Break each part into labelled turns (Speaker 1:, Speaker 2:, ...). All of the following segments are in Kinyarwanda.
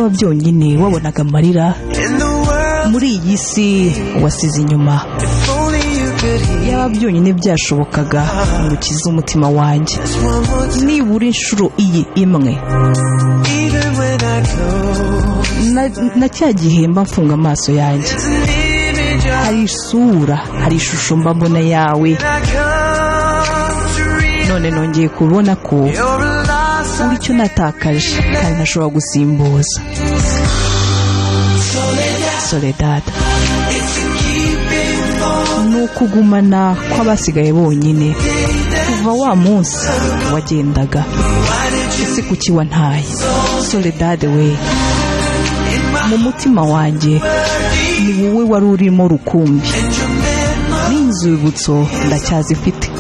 Speaker 1: yaba byonyine wabonaga amarira muri iyi si wasize inyuma, yaba byonyine byashobokaga umukiza umutima wanjye nibura inshuro iyi imwe. Na cya gihe mba mfunga amaso yanjye, hari isura, hari ishusho mba mbona yawe, none nongeye kubona ko uri cyo natakaje kandi ntashobora gusimbuza. Soledad ni ukugumana kw'abasigaye bonyine kuva wa munsi wagendaga. Ese kuki wantaye Soledad we? Mu mutima wanjye ni wowe wari urimo rukumbi, n'inzibutso ndacyazifite.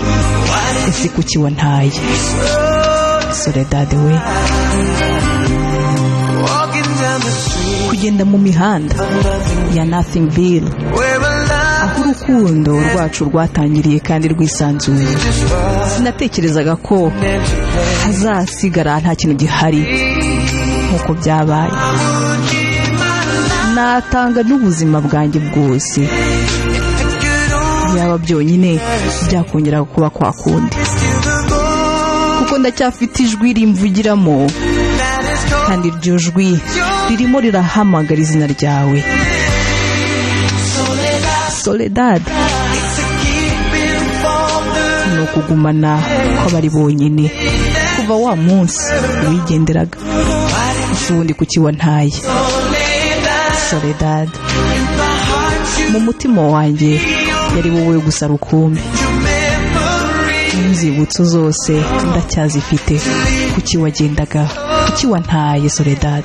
Speaker 1: Ese kuki wantaye Soledad we? Kugenda mu mihanda ya Nothingville, aho urukundo rwacu rwatangiriye kandi rwisanzuye, sinatekerezaga ko hazasigara nta kintu gihari nk'uko byabaye. Natanga n'ubuzima bwanjye bwose yaba byonyine byakongera kuba kwa kundi, kuko ndacyafite ijwi rimvugiramo, kandi iryo jwi ririmo rirahamagara izina ryawe. Soledad ni ukugumana kw'abari bonyine kuva wa munsi wigenderaga. Ese ubundi kuki wantaye Soledad? Mu mutima wanjye yari wowe gusa rukumbi, inzibutso zose ndacyazifite. Kuki wagendaga? Kuki wantaye Soledad?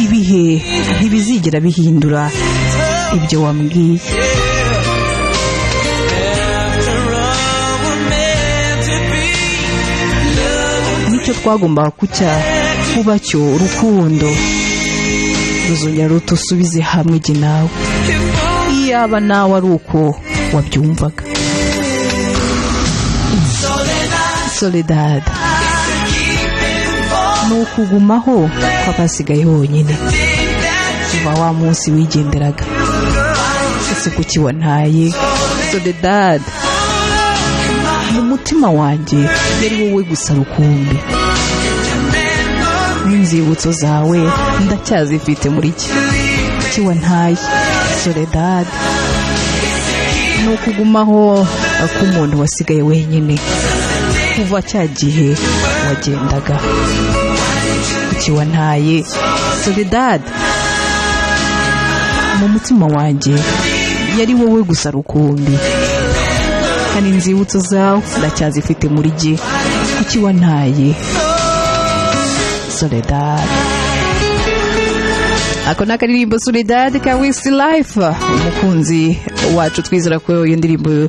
Speaker 1: Ibihe ntibizigera bihindura ibyo wambwiye. Nicyo twagombaga kuba cyo urukundo ruzongera rutusubize hamwe jye nawe. Iyaba nawe ari uko wabyumvaga. Soledad ni ukugumaho kw'abasigaye bonyine kuva wa munsi wigenderaga. Ese kuki wantaye Soledad? Mu mutima wanjye yari wowe gusa rukumbi, n'inzibutso zawe ndacyazifite muri cye. Kuki wantaye Soledad? Ni ukugumaho k'umuntu wasigaye wenyine kuva cya gihe wagendaga. Kuki wantaye Soledad? Mu mutima wanjye yari wowe gusa rukumbi, kandi inzibutso zawe ndacyazifite muri jye. Kuki wantaye Soledad? Ako nakaririmbo Soledad ka Westlife, umukunzi wacu twizera ko iyo ndirimbo